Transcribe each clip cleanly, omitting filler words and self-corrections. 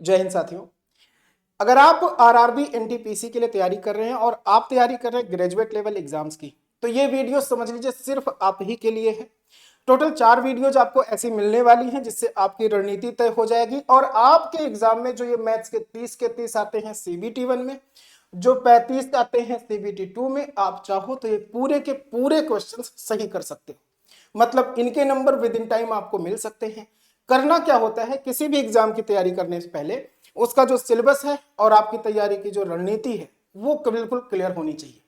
जय हिंद साथियों। अगर आप आरआरबी एनटीपीसी के लिए तैयारी कर रहे हैं और आप तैयारी कर रहे हैं ग्रेजुएट लेवल एग्जाम्स की, तो ये वीडियो समझ लीजिए सिर्फ आप ही के लिए है। टोटल 4 वीडियोज आपको ऐसी मिलने वाली हैं जिससे आपकी रणनीति तय हो जाएगी और आपके एग्जाम में जो ये मैथ्स के 30 आते हैं सीबीटी 1 में, जो 35 आते हैं सीबीटी 2 में, आप चाहो तो ये पूरे के पूरे क्वेश्चन सही कर सकते हो। मतलब इनके नंबर विद इन टाइम आपको मिल सकते हैं। करना क्या होता है, किसी भी एग्जाम की तैयारी करने से पहले उसका जो सिलेबस है और आपकी तैयारी की जो रणनीति है वो बिल्कुल क्लियर होनी चाहिए।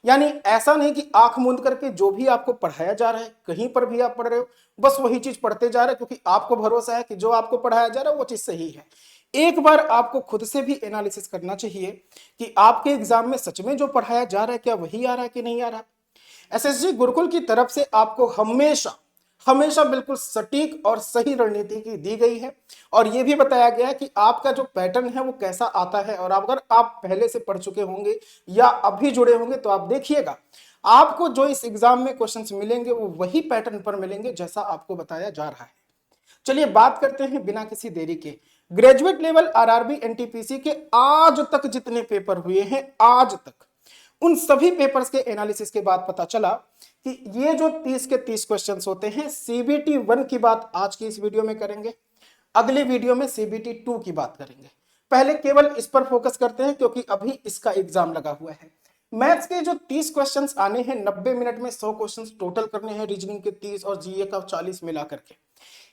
यानी ऐसा नहीं कि आंख मूंद करके जो भी आपको पढ़ाया जा रहा है, कहीं पर भी आप पढ़ रहे हो, बस वही चीज पढ़ते जा रहे हो क्योंकि आपको भरोसा है कि जो आपको पढ़ाया जा रहा है वो चीज सही है। एक बार आपको खुद से भी एनालिसिस करना चाहिए कि आपके एग्जाम में सच में जो पढ़ाया जा रहा है क्या वही आ रहा है कि नहीं आ रहा। एसएसजी गुरुकुल की तरफ से आपको हमेशा हमेशा बिल्कुल सटीक और सही रणनीति की दी गई है और यह भी बताया गया है कि आपका जो पैटर्न है वो कैसा आता है। और अगर आप पहले से पढ़ चुके होंगे या अभी जुड़े होंगे तो आप देखिएगा आपको जो इस एग्जाम में क्वेश्चंस मिलेंगे वो वही पैटर्न पर मिलेंगे जैसा आपको बताया जा रहा है। चलिए बात करते हैं बिना किसी देरी के ग्रेजुएट लेवल आरआरबी एनटीपीसी के आज तक जितने पेपर हुए हैं, आज तक उन सभी पेपर्स के एनालिसिस के बाद पता चला कि ये जो 30 के 30 क्वेश्चंस होते हैं, सीबीटी 1 की बात आज की इस वीडियो में करेंगे, अगले वीडियो में सीबीटी 2 की बात करेंगे। पहले केवल इस पर फोकस करते हैं क्योंकि अभी इसका एग्जाम लगा हुआ है। मैथ्स के जो 30 क्वेश्चंस आने हैं, 90 मिनट में 100 क्वेश्चंस टोटल करने हैं, रीजनिंग के 30 और जीए का 40 मिला करके।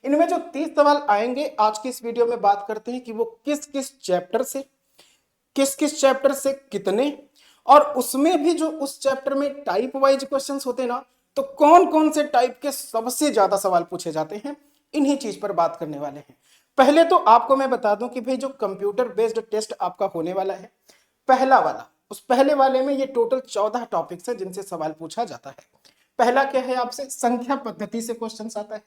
इनमें जो 30 सवाल आएंगे आज की इस वीडियो में बात करते हैं कि वो किस किस चैप्टर से कितने, और उसमें भी जो उस चैप्टर में टाइप वाइज क्वेश्चंस होते हैं ना, तो कौन कौन से टाइप के सबसे ज्यादा सवाल पूछे जाते हैं, इन्हीं चीज पर बात करने वाले हैं। पहले तो आपको मैं बता दूं कि भाई जो कंप्यूटर बेस्ड टेस्ट आपका होने वाला है, पहला वाला, उस पहले वाले में ये टोटल 14 टॉपिक्स है जिनसे सवाल पूछा जाता है। पहला क्या है, आपसे संख्या पद्धति से क्वेश्चन आता है।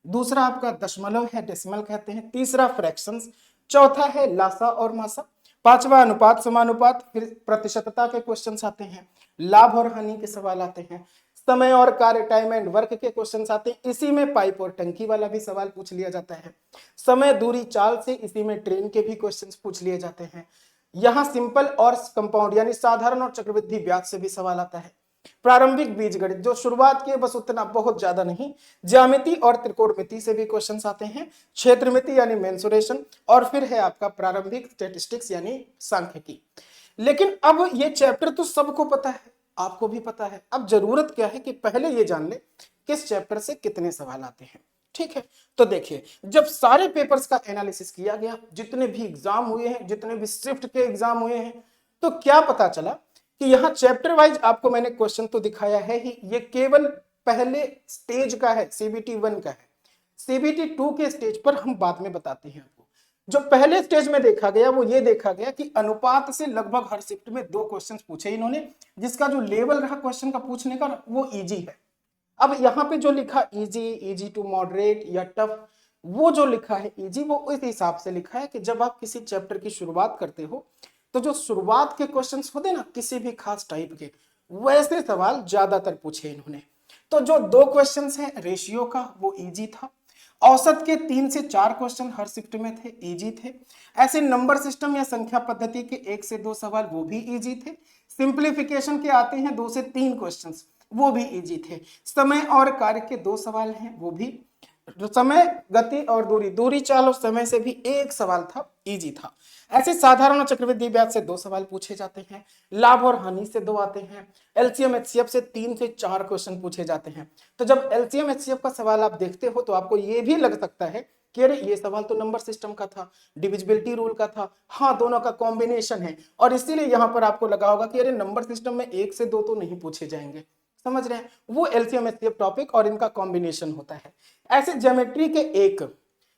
दूसरा आपका दशमलव है, डेसिमल कहते हैं। तीसरा फ्रैक्शंस। चौथा है लासा और मासा। पांचवा अनुपात समानुपात। फिर प्रतिशतता के क्वेश्चंस आते हैं। लाभ और हानि के सवाल आते हैं। समय और कार्य, टाइम एंड वर्क के क्वेश्चंस आते हैं। इसी में पाइप और टंकी वाला भी सवाल पूछ लिया जाता है। समय, दूरी, चाल से इसी में ट्रेन के भी क्वेश्चंस पूछ लिए जाते हैं। यहाँ सिंपल और कंपाउंड यानी साधारण और चक्रवृद्धि ब्याज से भी सवाल आता है। प्रारंभिक बीजगणित, जो शुरुआत की बस उतना, बहुत ज्यादा नहीं। ज्यामिति और त्रिकोणमिति से भी क्वेश्चंस आते हैं। क्षेत्रमिति यानी मेंसुरेशन, और फिर है आपका प्रारंभिक स्टैटिस्टिक्स यानी सांख्यिकी। लेकिन अब ये चैप्टर तो सबको पता है, आपको भी पता है। अब जरूरत क्या है कि पहले ये जान ले किस चैप्टर से कितने सवाल आते हैं। ठीक है, तो देखिए जब सारे पेपर्स का एनालिसिस किया गया, जितने भी एग्जाम हुए हैं, जितने भी शिफ्ट के एग्जाम हुए हैं, तो क्या पता चला कि यहाँ चैप्टर वाइज आपको मैंने क्वेश्चन तो दिखाया है ही, ये केवल पहले स्टेज का है, सीबीटी 1 का है। सीबीटी 2 के स्टेज पर हम बाद में बताते हैं आपको। जो पहले स्टेज में देखा गया वो ये देखा गया कि अनुपात से लगभग हर शिफ्ट में 2 क्वेश्चंस पूछे इन्होंने, जिसका जो लेवल रहा क्वेश्चन का पूछने का वो इजी है। अब यहाँ पे जो लिखा इजी, इजी टू मॉडरेट या टफ, वो जो लिखा है इजी, वो इस हिसाब से लिखा है कि जब आप किसी चैप्टर की शुरुआत करते हो तो जो शुरुआत के क्वेश्चंस होते ना किसी भी खास टाइप के, वैसे सवाल ज्यादातर पूछे इन्होंने। तो जो 2 क्वेश्चंस हैं रेशियो का, वो इजी था। औसत के 3 से 4 क्वेश्चन हर शिफ्ट में थे, इजी थे। ऐसे नंबर सिस्टम या संख्या पद्धति के 1 से 2 सवाल, वो भी इजी थे। सिंप्लीफिकेशन के आते हैं 2 से 3 क्वेश्चंस, वो भी इजी थे। समय और कार्य के 2 सवाल हैं, वो भी। समय, गति और दूरी, दूरी, चाल और समय से भी 1 सवाल था, इजी था। ऐसे साधारण और चक्रवृद्धि ब्याज से 2 सवाल पूछे जाते हैं। लाभ और हानि से 2 आते हैं। एलसीएम एचसीएफ से 3 से 4 क्वेश्चन पूछे जाते हैं। तो जब एलसीएम एचसीएफ का सवाल आप देखते हो तो आपको ये भी लग सकता है कि अरे ये सवाल तो नंबर सिस्टम का था, डिविजिबिलिटी रूल का था। हाँ, दोनों का कॉम्बिनेशन है और इसीलिए यहां पर आपको लगा होगा कि अरे नंबर सिस्टम में 1 से 2 तो नहीं पूछे जाएंगे। समझ रहे हैं, वो एलसीएम एचसीएफ टॉपिक और इनका कॉम्बिनेशन होता है। ऐसे ज्योमेट्री के 1,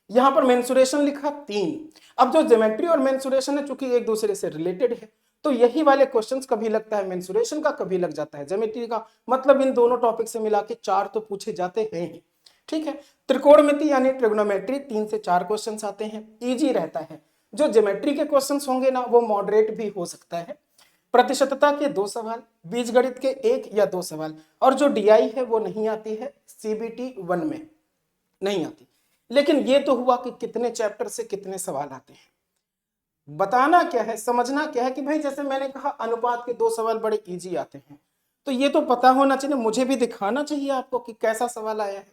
यहां पर मेंसुरेशन लिखा 3। अब जो ज्योमेट्री और मेंसुरेशन है चूंकि एक दूसरे से रिलेटेड है, तो यही वाले क्वेश्चंस कभी लगता है मेंसुरेशन का, कभी लग जाता है ज्योमेट्री का। मतलब इन दोनों टॉपिक से मिला के 4 तो पूछे जाते हैं ही। ठीक है, त्रिकोणमिति यानी ट्रिग्नोमेट्री 3 से 4 क्वेश्चंस आते हैं, इजी रहता है। जो ज्योमेट्री के क्वेश्चंस होंगे ना वो मॉडरेट भी हो सकता है। प्रतिशतता के 2 सवाल, बीजगणित के 1 या 2 सवाल, और जो डीआई है वो नहीं आती है सीबीटी 1 में, नहीं आती। लेकिन ये तो हुआ कि कितने चैप्टर से कितने सवाल आते हैं। बताना क्या है, समझना क्या है कि भाई जैसे मैंने कहा अनुपात के 2 सवाल बड़े इजी आते हैं, तो ये तो पता होना चाहिए, मुझे भी दिखाना चाहिए आपको कि कैसा सवाल आया है।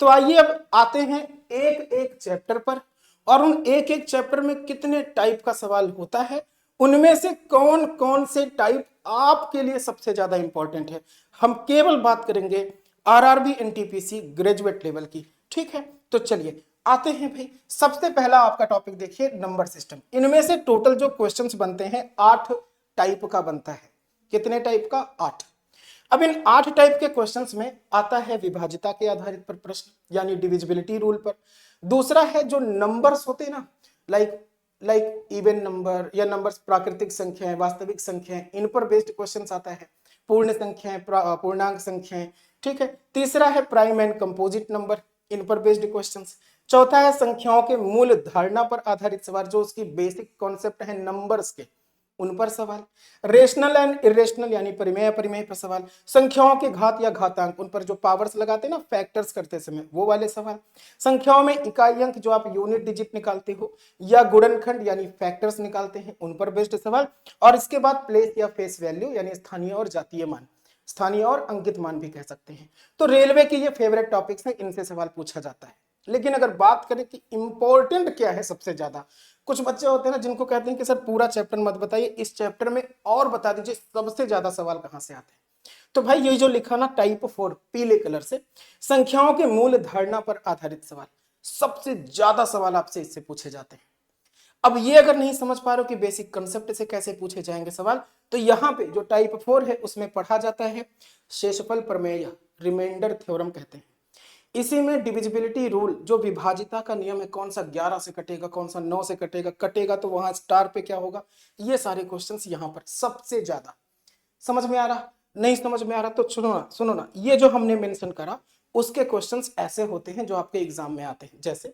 तो आइए अब आते हैं एक एक चैप्टर पर, और उन एक एक चैप्टर में कितने टाइप का सवाल होता है, उनमें से कौन कौन से टाइप आपके लिए सबसे ज्यादा इंपॉर्टेंट है। हम केवल बात करेंगे आरआरबी एनटीपीसी ग्रेजुएट लेवल की, ठीक है। तो चलिए आते हैं भाई, सबसे पहला आपका टॉपिक देखिए नंबर सिस्टम। इनमें से टोटल जो क्वेश्चंस बनते हैं 8 टाइप का बनता है। कितने टाइप का? 8। अब इन 8 टाइप के क्वेश्चंस में आता है विभाज्यता के आधारित पर प्रश्न, यानी डिविजिबिलिटी रूल पर। दूसरा है जो नंबर्स होते हैं ना, लाइक इवन नंबर या नंबर्स, प्राकृतिक संख्याएं, वास्तविक संख्याएं, इन पर बेस्ड क्वेश्चंस आता है। पूर्ण संख्याएं, पूर्णांक संख्याएं, ठीक है। तीसरा है प्राइम एंड कंपोजिट नंबर, इन पर बेस्ड क्वेश्चंस। चौथा है संख्याओं के मूल धारणा पर आधारित सवाल, जो उसकी बेसिक कॉन्सेप्ट है नंबर्स के, उन पर सवाल। रेशनल एंड इरेशनल यानी परिमेय अपरिमेय पर सवाल। संख्याओं के घात या घातांक, उन पर जो पावर्स लगाते हैं ना फैक्टर्स करते समय, वो वाले सवाल। संख्याओं में इकाई अंक, जो आप यूनिट डिजिट निकालते हो, या गुणनखंड यानी फैक्टर्स निकालते हैं, उन पर बेस्ड सवाल। और इसके बाद प्लेस या फेस वैल्यू यानी स्थानीय और जातीय मान, स्थानीय और अंकित मान भी कह सकते हैं। तो रेलवे के ये फेवरेट टॉपिक्स हैं, इनसे सवाल पूछा जाता है। लेकिन अगर बात करें कि इंपॉर्टेंट क्या है सबसे ज्यादा, कुछ बच्चे होते हैं ना जिनको कहते हैं कि सर पूरा चैप्टर मत बताइए, इस चैप्टर में और बता दीजिए सबसे ज्यादा सवाल कहां से आते हैं। तो भाई ये जो लिखा ना टाइप 4 पीले कलर से, संख्याओं के मूल धारणा पर आधारित सवाल, सबसे ज्यादा सवाल आपसे इससे पूछे जाते हैं। अब ये अगर नहीं समझ पा रहे हो कि बेसिक कंसेप्ट से कैसे पूछे जाएंगे सवाल, तो यहाँ पे जो टाइप 4 है उसमें पढ़ा जाता है शेषफल प्रमेय, रिमाइंडर थ्योरम कहते हैं। इसी में डिविजिबिलिटी रूल, जो विभाजिता का नियम है, कौन सा 11 से कटेगा, कौन सा 9 से कटेगा, कटेगा तो वहां स्टार पे क्या होगा, ये सारे क्वेश्चंस यहाँ पर सबसे ज्यादा। समझ में आ रहा? नहीं समझ में आ रहा तो सुनो ना, ये जो हमने मेंशन करा उसके क्वेश्चंस ऐसे होते हैं जो आपके एग्जाम में आते हैं। जैसे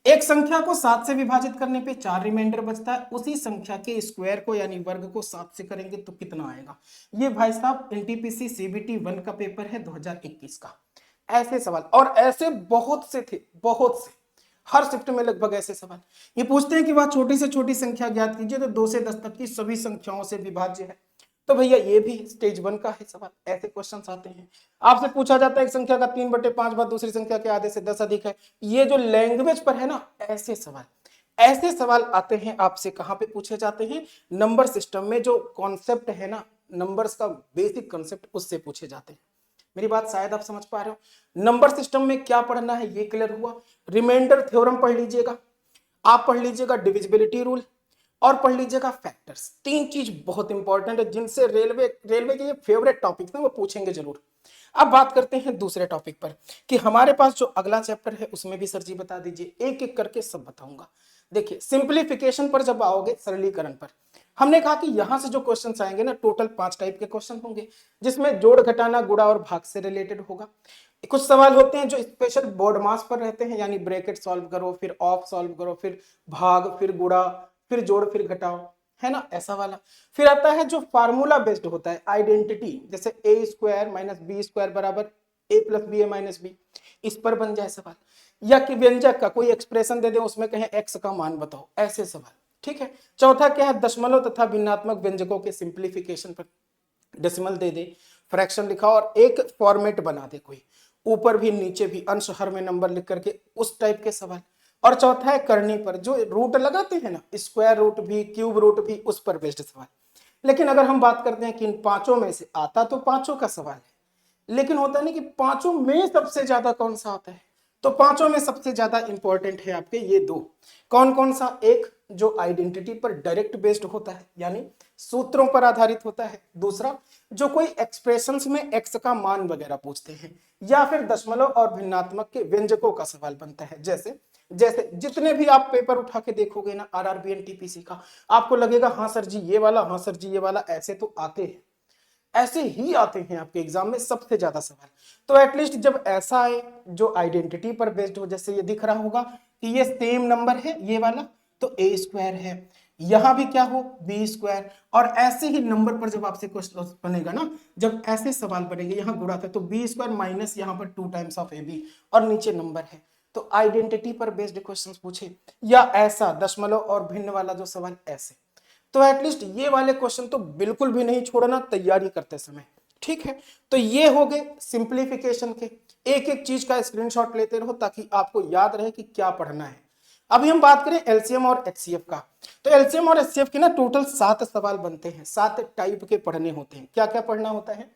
एक संख्या को 7 से विभाजित करने पे 4 रिमाइंडर बचता है, उसी संख्या के स्क्वायर को यानी वर्ग को 7 से करेंगे तो कितना आएगा। ये भाई साहब एनटीपीसी सीबीटी 1 का पेपर है 2021 का। ऐसे सवाल और ऐसे बहुत से थे, बहुत से, हर शिफ्ट में लगभग ऐसे सवाल। ये पूछते हैं कि वह छोटी से छोटी संख्या ज्ञात कीजिए, तो 2 से 10 तक की सभी संख्याओं से विभाज्य है। तो भैया ये भी स्टेज 1 का है सवाल, ऐसे क्वेश्चंस आते हैं। आपसे पूछा जाता है एक संख्या का 3/5 बार दूसरी संख्या के आधे से 10 अधिक है, ये जो लैंग्वेज पर है ना, ऐसे सवाल, ऐसे सवाल आते हैं आपसे। कहां पे पूछे जाते हैं? नंबर सिस्टम में जो कॉन्सेप्ट है ना, नंबर्स का बेसिक कॉन्सेप्ट, उससे पूछे जाते हैं। मेरी बात शायद आप समझ पा रहे हो। नंबर सिस्टम में क्या पढ़ना है ये क्लियर हुआ। रिमाइंडर थ्योरम पढ़ लीजिएगा, आप पढ़ लीजिएगा डिविजिबिलिटी रूल, और पढ़ लीजिएगा फैक्टर्स। 3 चीज बहुत इंपॉर्टेंट है जिनसे रेलवे के ये फेवरेट टॉपिक्स हैं, वो पूछेंगे जरूर। अब बात करते हैं दूसरे टॉपिक पर कि हमारे पास जो अगला चैप्टर है उसमें भी सर जी बता दीजिए, एक एक करके सब बताऊंगा। देखिए सिंप्लीफिकेशन पर जब आओगे, सरलीकरण पर, हमने कहा कि यहां से जो क्वेश्चन आएंगे ना, टोटल 5 टाइप के क्वेश्चन होंगे, जिसमें जोड़ घटाना गुणा और भाग से रिलेटेड होगा। कुछ सवाल होते हैं जो स्पेशल बोर्ड मास पर रहते हैं, यानी ब्रैकेट सॉल्व करो, फिर ऑफ सॉल्व करो, फिर भाग, फिर गुणा, फिर जोड़, फिर घटाओ, है ना, ऐसा वाला। फिर आता है जो फार्मूला बेस्ड होता है, आइडेंटिटी, जैसे a² - b² बराबर a+b - b, इस पर बन जाए सवाल। या कि व्यंजक का कोई एक्सप्रेशन दे दे, उसमें कहें x का मान बताओ, ऐसे सवाल, ठीक है। चौथा क्या है, दशमलव तथा भिन्नात्मक व्यंजकों के सिंप्लीफिकेशन पर डेसिमल दे दे, फ्रैक्शन लिखा और एक फॉर्मेट बना दे, कोई ऊपर भी नीचे भी अंश हर में नंबर लिख करके, उस टाइप के सवाल। और चौथा है करनी पर, जो रूट लगाते हैं ना, स्क्वायर रूट भी, क्यूब रूट भी, उस पर बेस्ड सवाल। लेकिन अगर हम बात करते हैं कि इन पांचों में से आता तो पांचों का सवाल है, लेकिन होता नहीं कि पांचों में सबसे ज्यादा कौन सा आता है। तो पांचों में सबसे ज्यादा इंपॉर्टेंट है आपके ये 2। कौन कौन सा? एक जो आइडेंटिटी पर डायरेक्ट बेस्ड होता है, यानी सूत्रों पर आधारित होता है। दूसरा जो कोई एक्सप्रेशंस में एक्स का मान वगैरह पूछते हैं, या फिर दशमलव और भिन्नात्मक के व्यंजकों का सवाल बनता है। जैसे जैसे जितने भी आप पेपर उठा के देखोगे ना आरआरबी एनटीपीसी का, आपको लगेगा हाँ सर जी ये वाला, हाँ सर जी ये वाला, ऐसे तो आते हैं, ऐसे ही आते हैं आपके एग्जाम में सबसे ज्यादा सवाल। तो एटलीस्ट जब ऐसा आए जो आइडेंटिटी पर बेस्ड हो, जैसे ये दिख रहा होगा कि ये सेम नंबर है ये वाला, तो a² है, यहां भी क्या हो b², और ऐसे ही नंबर पर जब आपसे क्वेश्चन बनेगा ना, जब ऐसे सवाल बनेंगे, यहां गुणा था तो b² माइनस यहाँ पर 2 टाइम्स ऑफ ab, और नीचे नंबर है, तो आइडेंटिटी पर बेस्ड क्वेश्चन पूछे, या ऐसा दशमलव और भिन्न वाला जो सवाल ऐसे। तो एटलीस्ट ये वाले क्वेश्चन तो बिल्कुल भी नहीं छोड़ना तैयारी करते समय। ठीक है, तो ये हो गए सिंप्लीफिकेशन के। एक एक चीज का स्क्रीनशॉट लेते रहो ताकि आपको याद रहे कि क्या पढ़ना है। अभी हम बात करें एलसीएम और एचसीएफ का। तो एलसीएम और एचसीएफ के ना टोटल 7 सवाल बनते हैं, 7 टाइप के पढ़ने होते हैं। क्या क्या पढ़ना होता है?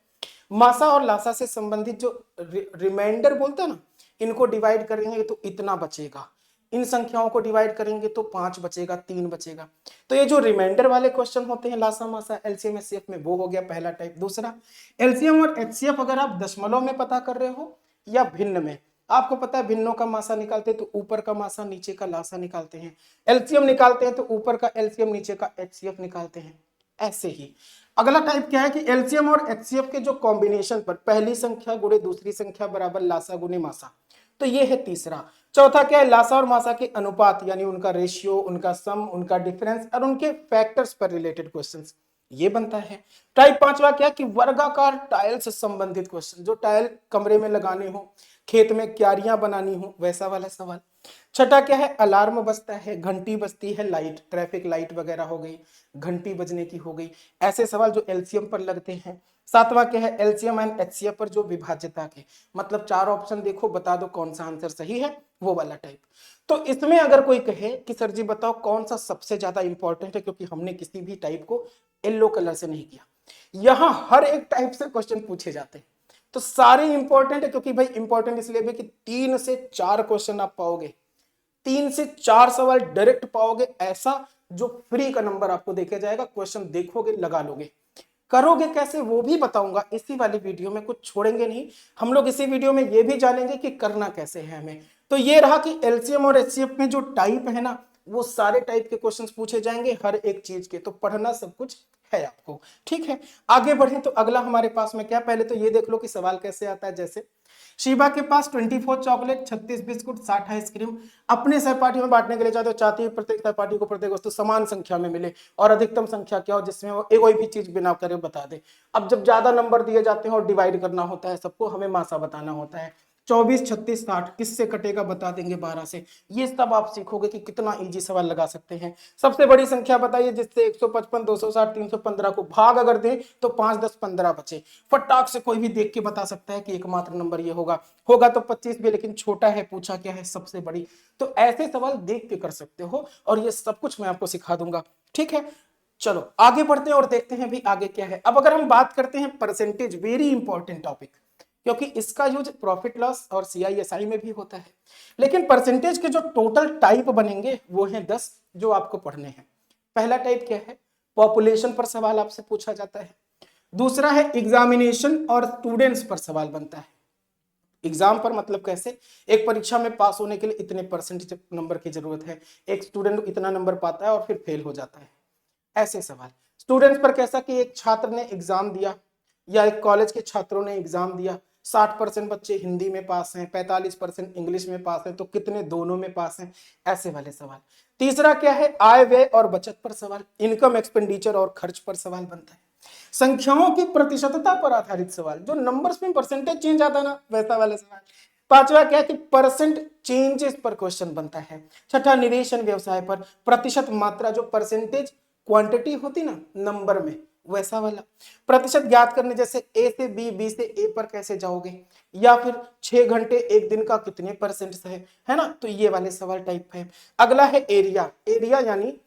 मासा और लासा से संबंधित जो रिमाइंडर बोलते हैं ना, इनको डिवाइड करेंगे तो इतना बचेगा, इन संख्याओं को डिवाइड करेंगे तो 5 बचेगा, 3 बचेगा। तो ये जो रिमाइंडर वाले क्वेश्चन होते हैं लासा मासा एलसीएम एचसीएफ में, वो हो गया पहला टाइप। दूसरा, एलसीएम और एचसीएफ अगर आप दशमलव में पता कर रहे हो या भिन्न में, आपको पता है भिन्नों का मासा निकालते हैं तो ऊपर का मासा नीचे का लासा निकालते हैं, एलसीएम निकालते हैं तो ऊपर का एलसीएम नीचे का एचसीएफ निकालते हैं। ऐसे ही अगला टाइप क्या है कि एलसीएम और एचसीएफ के जो कॉम्बिनेशन पर पहली संख्या गुणे दूसरी संख्या बराबर लासा गुणे मासा, तो ये है तीसरा। चौथा क्या है? लासा और मासा के अनुपात, यानी उनका रेशियो, उनका सम, उनका डिफरेंस और उनके फैक्टर्स पर रिलेटेड क्वेश्चंस, ये बनता है। टाइप पांचवा क्या कि वर्गाकार टाइल से संबंधित क्वेश्चन, जो टाइल कमरे में लगाने हो, खेत में क्यारियां बनानी हो, वैसा वाला सवाल। छठा क्या है? अलार्म बजता है, घंटी बजती है, लाइट, ट्रैफिक लाइट वगैरह हो गई, घंटी बजने की हो गई, ऐसे सवाल जो एलसीएम पर लगते हैं। सातवां क्या है? एलसीएम एंड एचसीएफ पर जो विभाज्यता के, मतलब 4 ऑप्शन देखो, बता दो कौन सा आंसर सही है, वो वाला टाइप। तो इसमें अगर कोई कहे कि सर जी बताओ कौन सा सबसे ज्यादा इंपॉर्टेंट है, क्योंकि हमने किसी भी टाइप को येलो कलर से नहीं किया, यहां हर एक टाइप से क्वेश्चन पूछे जाते हैं, तो सारे इंपॉर्टेंट है। क्योंकि भाई इंपॉर्टेंट इसलिए भी कि 3 से 4 क्वेश्चन आप पाओगे, 3 से 4 सवाल डायरेक्ट पाओगे, ऐसा जो फ्री का नंबर आपको देखा जाएगा, क्वेश्चन देखोगे लगा लोगे। करोगे कैसे वो भी बताऊंगा इसी वाली वीडियो में, कुछ छोड़ेंगे नहीं हम लोग। इसी वीडियो में ये भी जानेंगे कि करना कैसे है हमें। तो ये रहा कि एलसीएम और एचसीएफ में जो टाइप है ना, वो सारे टाइप के क्वेश्चंस पूछे जाएंगे हर एक चीज के, तो पढ़ना सब कुछ है आपको। ठीक है, आगे बढ़े तो अगला हमारे पास में क्या, पहले तो ये देख लो कि सवाल कैसे आता है। जैसे शिवा के पास 24 चॉकलेट, 36 बिस्कुट, 60 आइसक्रीम अपने सहपाठी में बांटने के लिए चाहते हो, चाहती है प्रत्येक सहपाठी को प्रत्येक वस्तु समान संख्या में मिले, और अधिकतम संख्या क्या हो जिसमें वो कोई भी चीज बिना करे बता दे। अब जब ज्यादा नंबर दिए जाते हैं और डिवाइड करना होता है सबको, हमें मासा बताना होता है। 24, 36, 60 किससे कटेगा बता देंगे 12 से। ये सब आप सीखोगे कि कितना इजी सवाल लगा सकते हैं। सबसे बड़ी संख्या बताइए जिससे 155, 260, 315 को भाग अगर दें तो 5, 10, 15 बचे। फटाक से कोई भी देख के बता सकता है कि एकमात्र नंबर ये होगा तो 25 भी, लेकिन छोटा है, पूछा क्या है सबसे बड़ी। तो ऐसे सवाल देख के कर सकते हो, और ये सब कुछ मैं आपको सिखा दूंगा। ठीक है, चलो आगे बढ़ते हैं और देखते हैं भी आगे क्या है। अब अगर हम बात करते हैं परसेंटेज, वेरी इंपॉर्टेंट टॉपिक, क्योंकि इसका यूज प्रॉफिट लॉस और सीआईएसआई में भी होता है। लेकिन परसेंटेज के जो टोटल टाइप बनेंगे वो हैं 10, जो आपको पढ़ने हैं। पहला टाइप क्या है? पॉपुलेशन पर सवाल आपसे पूछा जाता है। दूसरा है एग्जामिनेशन और स्टूडेंट्स पर सवाल बनता है। एग्जाम पर मतलब कैसे? एक परीक्षा में पास होने के लिए इतने परसेंटेज नंबर की जरूरत है, एक स्टूडेंट इतना नंबर पाता है और फिर फेल हो जाता है, ऐसे सवाल। स्टूडेंट्स पर कैसा कि एक छात्र ने एग्जाम दिया या एक कॉलेज के छात्रों ने एग्जाम दिया, 60% बच्चे हिंदी में पास हैं, 45% इंग्लिश में पास हैं, तो कितने दोनों में पास हैं, ऐसे वाले सवाल। तीसरा क्या है? आय व्यय और बचत पर सवाल, इनकम एक्सपेंडिचर और खर्च पर सवाल बनता है। संख्याओं की प्रतिशतता पर आधारित सवाल, जो नंबर्स में परसेंटेज चेंज आता है ना, वैसा वाले सवाल। पांचवा क्या है कि परसेंट चेंजेस पर क्वेश्चन बनता है। छठा निवेशन व्यवसाय पर, प्रतिशत मात्रा, जो परसेंटेज क्वांटिटी होती ना नंबर में, वैसा वाला। प्रतिशत ज्ञात करने, जैसे ए से बी, बी से ए पर कैसे जाओगे, या फिर 6 घंटे एक दिन का कितने परसेंट है ना, तो ये वाले सवाल टाइप है। अगला है एरिया। एरिया यानी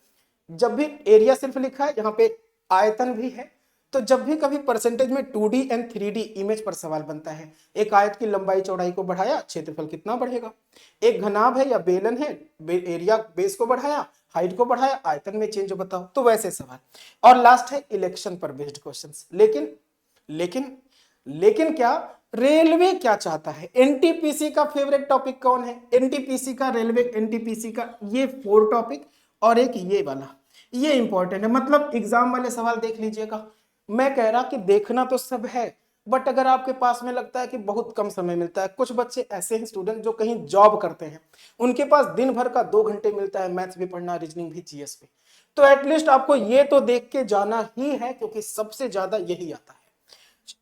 जब भी एरिया सिर्फ लिखा है, यहाँ पे आयतन भी है, तो जब भी कभी परसेंटेज में 2D एंड 3D इमेज पर सवाल बनता है, एक आयत की लंबाई चौड़ाई को बढ़ाया, क्षेत्रफल कितना बढ़ेगा। एक घनाभ है या बेलन है, एरिया बेस को बढ़ाया, हाइट को बढ़ाया, आयतन में चेंज बताओ, तो वैसे सवाल। और लास्ट है इलेक्शन पर बेस्ड क्वेश्चंस। लेकिन क्या रेलवे क्या चाहता है? एनटीपीसी का फेवरेट टॉपिक कौन है? एनटीपीसी का, रेलवे एनटीपीसी का, ये 4 टॉपिक और एक ये वाला, ये इंपॉर्टेंट है। मतलब एग्जाम वाले सवाल देख लीजिएगा। मैं कह रहा कि देखना तो सब है, बट अगर आपके पास में लगता है कि बहुत कम समय मिलता है, कुछ बच्चे ऐसे हैं स्टूडेंट जो कहीं जॉब करते हैं, उनके पास दिन भर का 2 घंटे मिलता है मैथ्स भी पढ़ना, रीजनिंग भी, जीएस भी, तो एटलीस्ट आपको ये तो देख के जाना ही है, क्योंकि सबसे ज्यादा यही आता है।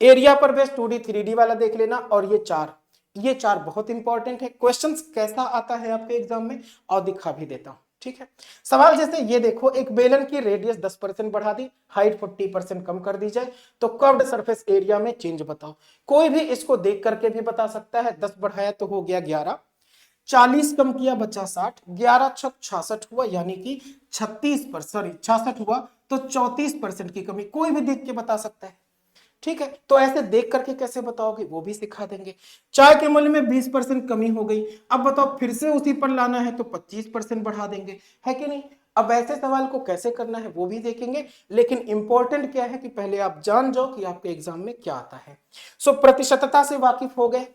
एरिया पर बेस्ड 2D 3D वाला देख लेना, और ये 4 ये 4 बहुत इंपॉर्टेंट है। क्वेश्चंस कैसा आता है आपके एग्जाम में और दिखा भी देता हूं, ठीक है। सवाल जैसे ये देखो, एक बेलन की रेडियस 10% बढ़ा दी, हाइट 40% कम कर दी जाए तो कर्व्ड सरफेस एरिया में चेंज बताओ। कोई भी इसको देख करके भी बता सकता है। 10 बढ़ाया तो हो गया 11, 40 कम किया बचा 60, 11 छक 66 हुआ, यानी कि 66 हुआ तो 34% की कमी कोई भी देख के बता सकता है, ठीक है। तो ऐसे देख करके कैसे बताओगे वो भी सिखा देंगे। चाय के मूल्य में 20% कमी हो गई, अब बताओ फिर से उसी पर लाना है तो 25% बढ़ा देंगे, है कि नहीं। अब ऐसे सवाल को कैसे करना है वो भी देखेंगे, लेकिन इंपॉर्टेंट क्या है कि पहले आप जान जाओ कि आपके एग्जाम में क्या आता है। सो प्रतिशतता से वाकिफ हो गए,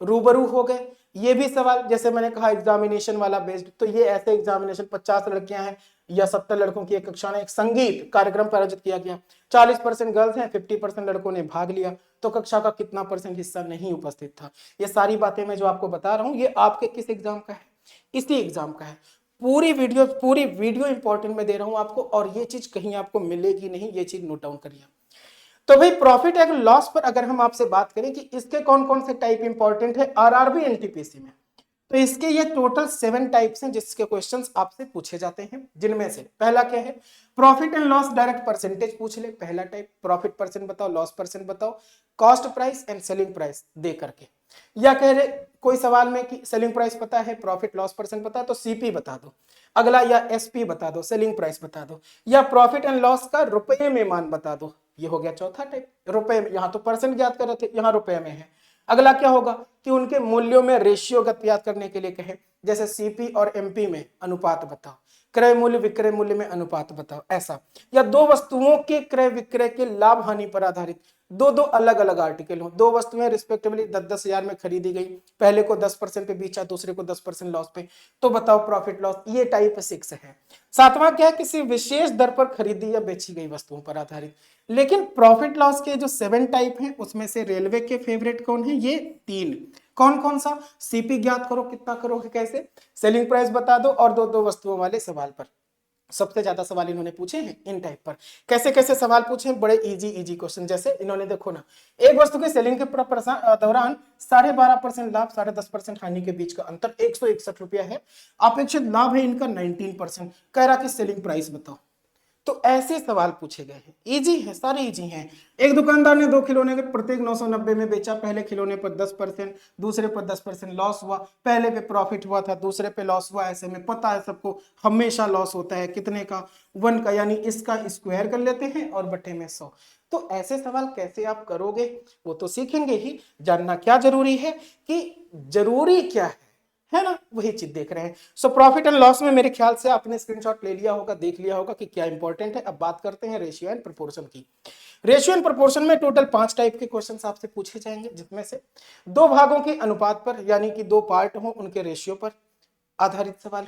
रूबरू हो गए। ये भी सवाल जैसे मैंने कहा एग्जामिनेशन वाला बेस्ड, तो ये ऐसे एग्जामिनेशन 50 लड़कियां हैं या 70 लड़कों की एक कक्षा में एक संगीत कार्यक्रम पर आयोजित किया गया, 40% गर्ल्स हैं, 50% लड़कों ने भाग लिया, तो कक्षा का कितना परसेंट हिस्सा नहीं उपस्थित था। ये सारी बातें मैं जो आपको बता रहा हूं ये आपके किस एग्जाम का है, इसी एग्जाम का है। पूरी वीडियो इंपॉर्टेंट मैं दे रहा हूं आपको, और ये चीज कहीं आपको मिलेगी नहीं, ये चीज नोट डाउन करिए। तो भाई प्रॉफिट एंड लॉस पर अगर हम आपसे बात करें कि इसके कौन कौन से टाइप इंपॉर्टेंट है आरआरबी एनटीपीसी में, तो इसके ये टोटल 7 टाइप्स हैं जिसके क्वेश्चंस आपसे पूछे जाते हैं। जिनमें से पहला क्या है, profit and loss direct percentage पूछ ले, पहला टाइप। प्रॉफिट परसेंट बताओ, लॉस परसेंट बताओ, cost price and selling price दे करके। या कह रहे कोई सवाल में कि सेलिंग प्राइस पता है, प्रॉफिट लॉस परसेंट पता है तो सीपी बता दो। अगला, या एसपी बता दो, सेलिंग प्राइस बता दो, या प्रॉफिट एंड लॉस का रुपए में मान बता दो। ये हो गया चौथा टाइप, रुपए में। यहां तो परसेंट ज्ञात कर रहे थे, यहां रुपए में है। अगला क्या होगा कि उनके मूल्यों में रेशियो ज्ञात करने के लिए कहे, जैसे सीपी और एमपी में अनुपात बताओ, क्रय मूल्य विक्रय मूल्य में अनुपात बताओ, ऐसा। या दो वस्तुओं के क्रय विक्रय के लाभ हानि पर आधारित दो अलग अलग आर्टिकल हो, दो वस्तुएं रिस्पेक्टिवली 10-10 हजार में खरीदी गई, पहले को 10% पे बेचा, दूसरे को 10% लॉस पे, तो बताओ प्रॉफिट लॉस। ये टाइप 6 है। सातवां क्या है, किसी विशेष दर पर खरीदी या बेची गई वस्तुओं पर आधारित। लेकिन प्रॉफिट लॉस के जो 7 टाइप हैं उसमें से रेलवे के फेवरेट कौन है, ये 3। कौन कौन सा, सीपी ज्ञात करो, कितना करोगे कैसे, सेलिंग प्राइस बता दो, और दो वस्तुओं वाले सवाल पर। सबसे ज्यादा सवाल इन्होंने पूछे हैं इन टाइप पर। कैसे कैसे सवाल पूछे हैं, बड़े इजी क्वेश्चन। जैसे इन्होंने देखो ना, एक वस्तु के सेलिंग के दौरान 12.5% लाभ 10.5% हानि के बीच का अंतर 161 रुपया है, अपेक्षित लाभ है इनका 19%, कह रहा कि सेलिंग प्राइस बताओ। तो ऐसे सवाल पूछे गए हैं, इजी है, सारे इजी हैं। एक दुकानदार ने 2 खिलौने के प्रत्येक 990 में बेचा, पहले खिलौने पर 10%, दूसरे पर 10% लॉस हुआ, पहले पे प्रॉफिट हुआ था, दूसरे पे लॉस हुआ। ऐसे में पता है सबको हमेशा लॉस होता है, कितने का, 1 का, यानी इसका स्क्वायर कर लेते हैं और बटे में 100। तो ऐसे सवाल कैसे आप करोगे वो तो सीखेंगे ही। जानना क्या जरूरी है कि जरूरी क्या है ना, वही चीज देख रहे हैं। सो प्रॉफिट एंड लॉस में मेरे ख्याल से आपने स्क्रीनशॉट ले लिया होगा, देख लिया होगा कि क्या इंपॉर्टेंट है। अब बात करते हैं रेशियो एंड प्रोपोर्शन की। रेशियो एंड प्रोपोर्शन में टोटल 5 टाइप के क्वेश्चंस आपसे पूछे जाएंगे, जिसमें से 2 भागों के अनुपात पर, यानी कि 2 पार्ट हो उनके रेशियो पर आधारित सवाल,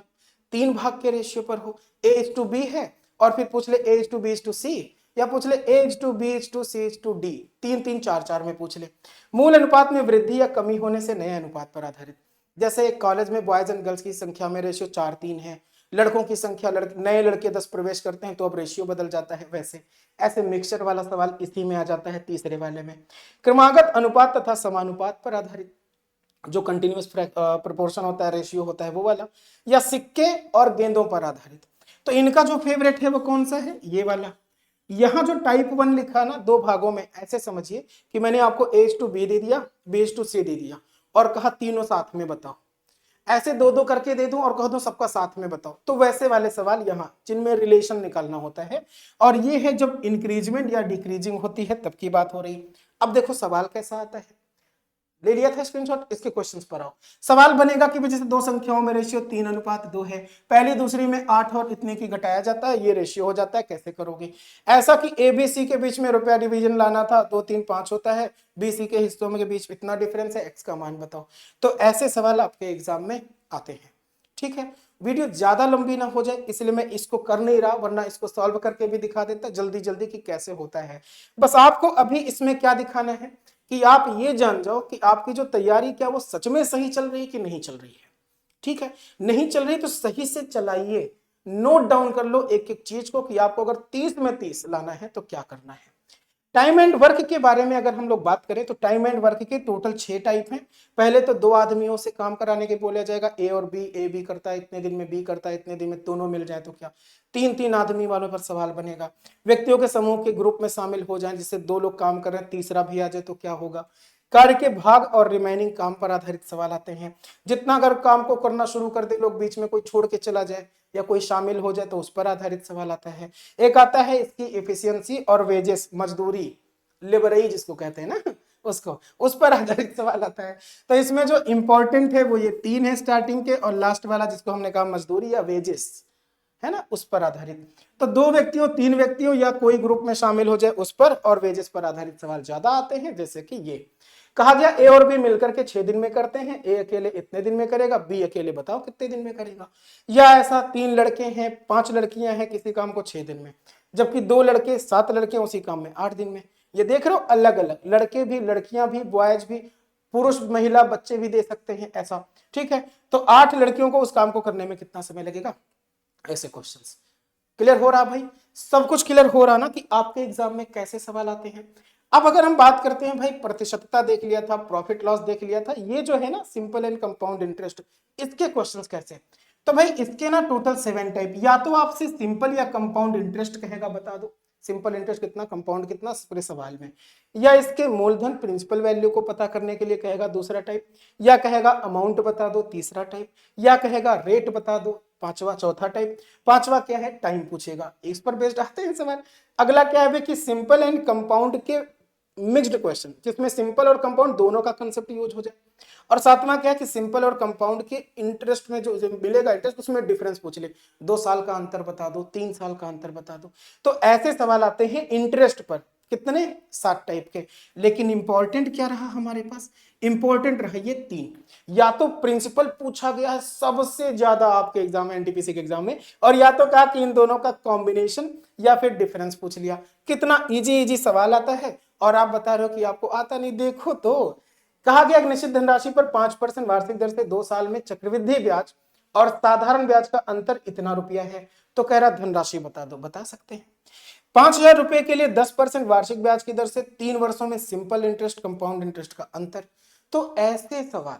3 भाग के रेशियो पर हो, A:B है और फिर पूछ ले A:B:C, या पूछ ले A:B:C:D, 3-3 4-4 में पूछ ले। मूल अनुपात में वृद्धि या कमी होने से नए अनुपात पर आधारित, जैसे एक कॉलेज में बॉयज एंड गर्ल्स की संख्या में रेशियो 4-3 है, लड़कों की संख्या नए लड़के 10 प्रवेश करते हैं तो अब रेशियो बदल जाता है, वैसे ऐसे मिक्सचर वाला सवाल इसी में आ जाता है, तीसरे वाले में। क्रमागत अनुपात तथा समानुपात पर आधारित, जो कंटिन्यूअस प्रोपोर्शन होता है, रेशियो होता है वो वाला, या सिक्के और गेंदों पर आधारित। तो इनका जो फेवरेट है वो कौन सा है, ये वाला। यहां जो टाइप 1 लिखा ना 2 भागों में, ऐसे समझिए कि मैंने आपको A:B दे दिया, B:C दे दिया और कहा तीनों साथ में बताओ। ऐसे 2-2 करके दे दूं और कह दूं सबका साथ में बताओ, तो वैसे वाले सवाल यहाँ जिनमें रिलेशन निकालना होता है। और ये है जब इंक्रीजमेंट या डिक्रीजिंग होती है तब की बात हो रही। अब देखो सवाल कैसा आता है, ले लिया था स्क्रीनशॉट, इसके क्वेश्चंस पर आओ। सवाल बनेगा कि जैसे 2 संख्याओं में रेशियो 3:2 है, पहली दूसरी में 8 और इतने की घटाया जाता है, ये रेशियो हो जाता है, कैसे करोगे। ऐसा कि ABC के बीच में रुपया डिवीजन लाना था, 2 3 5 होता है, BC के हिस्सों में के बीच इतना डिफरेंस है, x का मान बताओ। तो ऐसे सवाल आपके एग्जाम में आते हैं, ठीक है। वीडियो ज्यादा लंबी ना हो जाए इसलिए मैं इसको कर नहीं रहा, वरना इसको सॉल्व करके भी दिखा देता जल्दी जल्दी कि कैसे होता है। बस आपको अभी इसमें क्या दिखाना है कि आप ये जान जाओ कि आपकी जो तैयारी क्या वो सच में सही चल रही है कि नहीं चल रही है, ठीक है। नहीं चल रही तो सही से चलाइए, नोट डाउन कर लो एक एक चीज को कि आपको अगर 30 में 30 लाना है तो क्या करना है। टाइम एंड वर्क के बारे में अगर हम लोग बात करें तो टाइम एंड वर्क के टोटल 6 टाइप हैं। पहले तो 2 आदमियों से काम कराने के बोला जाएगा, ए और बी, ए बी करता है इतने दिन में, बी करता है इतने दिन में, दोनों मिल जाए तो क्या 3-3 आदमी वालों पर सवाल बनेगा। व्यक्तियों के समूह के ग्रुप में शामिल हो जाए, जिससे 2 लोग काम कर रहे हैं, तीसरा भी आ जाए तो क्या होगा। कार्य के भाग और रिमेनिंग काम पर आधारित सवाल आते हैं। जितना अगर काम को करना शुरू कर दे लोग, बीच में कोई छोड़ के चला जाए या कोई शामिल हो जाए तो उस पर आधारित सवाल आता है। एक आता है इसकी एफिशिएंसी और वेजेस, मजदूरी, लेबरेज जिसको कहते हैं ना, उसको, उस पर आधारित सवाल आता है। तो इसमें जो इंपॉर्टेंट है वो ये 3 है स्टार्टिंग के, और लास्ट वाला जिसको हमने कहा मजदूरी या वेजेस है ना, उस पर आधारित। तो 2 व्यक्तियों, 3 व्यक्तियों या कोई ग्रुप में शामिल हो जाए उस पर, और वेजेस पर आधारित सवाल ज्यादा आते हैं। जैसे कि ये कहा गया ए और बी मिलकर के 6 दिन में करते हैं, ए अकेले इतने दिन में करेगा, बी अकेले बताओ कितने दिन में करेगा। या ऐसा 3 लड़के हैं, 5 लड़कियां हैं, किसी काम को 6 दिन में, जबकि 2 लड़के 7 लड़के उसी काम में 8 दिन में। ये देख रहे हो, अलग अलग लड़के भी, लड़कियां भी, बॉयज भी, पुरुष महिला बच्चे भी दे सकते हैं ऐसा, ठीक है। तो 8 लड़कियों को उस काम को करने में कितना समय लगेगा, ऐसे क्वेश्चंस। क्लियर हो रहा भाई, सब कुछ क्लियर हो रहा ना कि आपके एग्जाम में कैसे सवाल आते हैं। अब अगर हम बात करते हैं भाई, प्रतिशतता देख लिया था, प्रॉफिट लॉस देख लिया था, ये जो है ना सिंपल एंड कंपाउंड इंटरेस्ट, इसके क्वेश्चंस कैसे। तो भाई इसके ना टोटल 7 टाइप, या तो आपसे सिंपल या कंपाउंड इंटरेस्ट कहेगा बता दो, सिंपल इंटरेस्ट कितना, कंपाउंड कितना पूरे सवाल में, या इसके मूलधन प्रिंसिपल वैल्यू को पता करने के लिए कहेगा दूसरा टाइप, या कहेगा अमाउंट बता दो तीसरा टाइप, या कहेगा रेट बता दो पांचवा, चौथा टाइप, पांचवा क्या है टाइम पूछेगा, इस पर बेस्ड आते हैं सवाल। अगला क्या है कि सिंपल एंड कंपाउंड के मिक्स्ड क्वेश्चन, जिसमें सिंपल और कंपाउंड दोनों का कंसेप्ट यूज हो जाए। और सातवां क्या है कि सिंपल और कंपाउंड के इंटरेस्ट में जो मिलेगा इंटरेस्ट, उसमें डिफरेंस पूछ ले, 2 साल का अंतर बता दो, 3 साल का अंतर बता दो। तो ऐसे सवाल आते हैं इंटरेस्ट पर, कितने 7 टाइप के। लेकिन इंपॉर्टेंट क्या रहा हमारे पास, इंपॉर्टेंट रहा ये 3, या तो प्रिंसिपल पूछा गया है सबसे ज्यादा आपके एग्जाम में, एनटीपीसी के एग्जाम में, और या तो कहा कि इन दोनों का कॉम्बिनेशन या फिर डिफरेंस पूछ लिया। कितना इजी इजी सवाल आता है और आप बता रहे हो कि आपको आता नहीं। देखो तो कहा गया निश्चित धनराशि पर 5% वार्षिक दर से 2 साल में चक्रवृद्धि ब्याज और साधारण ब्याज का अंतर इतना रुपया है। तो कह रहा धनराशि बता दो, बता सकते हैं। 5,000 रुपए के लिए 10% वार्षिक ब्याज की दर से 3 वर्षों में सिंपल इंटरेस्ट कंपाउंड इंटरेस्ट का अंतर। तो ऐसे सवाल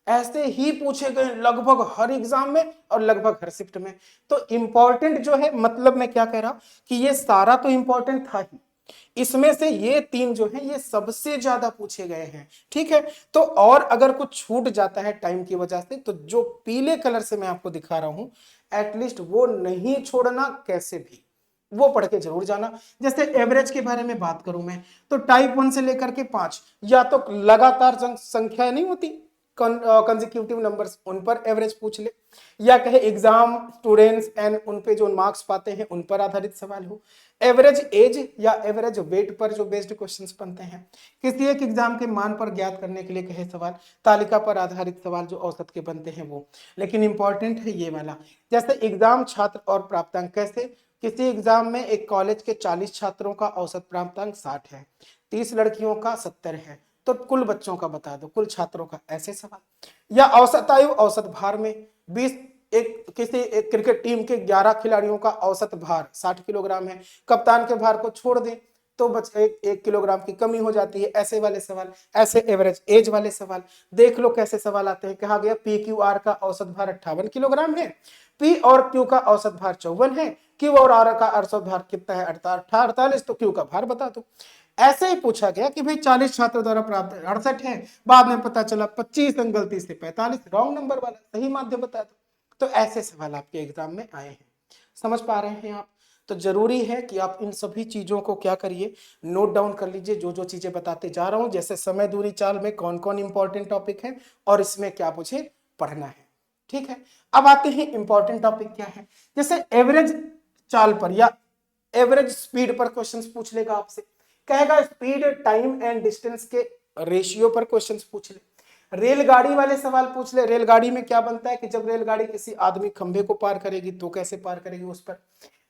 ऐसे ही पूछे गए लगभग हर एग्जाम में और लगभग हर शिफ्ट में। तो इंपॉर्टेंट जो है, मतलब मैं क्या कह रहा कि ये सारा तो इंपॉर्टेंट था ही, इसमें से ये 3 जो है ये सबसे ज्यादा पूछे गए हैं, ठीक है। तो और अगर कुछ छूट जाता है टाइम की वजह से, तो जो पीले कलर से मैं आपको दिखा रहा हूं एटलीस्ट वो नहीं छोड़ना, कैसे भी वो पढ़ के जरूर जाना। जैसे एवरेज के बारे में बात करूं मैं, तो टाइप 1 से लेकर के 5, या तो लगातार संख्या नहीं होती कंसेक्यूटिव नंबर्स, उन पर एवरेज पूछ ले, या कहे एग्जाम स्टूडेंट्स एंड उन पे जो मार्क्स पाते हैं उन पर आधारित सवाल हो, एवरेज एज या एवरेज वेट पर जो बेस्ड क्वेश्चंस बनते हैं, किसी एक एग्जाम के मान पर ज्ञात करने के लिए कहे सवाल, तालिका पर आधारित सवाल जो औसत के बनते हैं वो। लेकिन इंपॉर्टेंट है ये वाला, जैसे एग्जाम छात्र और प्राप्तांक, कैसे किसी एग्जाम में एक कॉलेज के 40 छात्रों का औसत प्राप्तांक 60 है, 30 लड़कियों का 70 है, तो कुल बच्चों का बता दो, कुल छात्रों का, ऐसे सवाल। या औसत आयु औसत भार में 20, किसी एक क्रिकेट टीम के 11 खिलाड़ियों का औसत भार 60 किलोग्राम है, कप्तान के भार को छोड़ दें तो बच 1 किलोग्राम की कमी हो जाती है, ऐसे वाले सवाल। ऐसे एवरेज एज वाले सवाल देख लो कैसे सवाल आते हैं। कहा गया पी क्यू आर का औसत भार 58 किलोग्राम है, पी और क्यू का औसत भार 54 है, क्यू और आर का औसत भार कितना है 48, तो क्यू का भार बता दो। ऐसे ही पूछा गया कि भाई 40 छात्रों द्वारा प्राप्त 68 है, बाद में पता चला 25 अंक गलती से 45, रॉन्ग नंबर वाला, सही माध्य बता दो। तो ऐसे सवाल आपके एग्जाम में आए हैं, समझ पा रहे हैं आप। तो जरूरी है कि आप इन सभी चीजों को क्या करिए, नोट डाउन कर लीजिए, जो जो चीजें बताते जा रहा हूं, जैसे समय दूरी चाल में कौन कौन इंपॉर्टेंट टॉपिक है और इसमें क्या मुझे पढ़ना है, ठीक है। अब आते हैं इंपॉर्टेंट टॉपिक क्या है, जैसे एवरेज चाल पर या एवरेज स्पीड पर क्वेश्चंस पूछ लेगा आपसे, कहेगा स्पीड टाइम एंड डिस्टेंस के रेशियो पर क्वेश्चंस पूछ ले, रेलगाड़ी वाले सवाल पूछ ले, रेलगाड़ी में क्या बनता है कि जब रेलगाड़ी किसी आदमी खंभे को पार करेगी तो कैसे पार करेगी उस पर,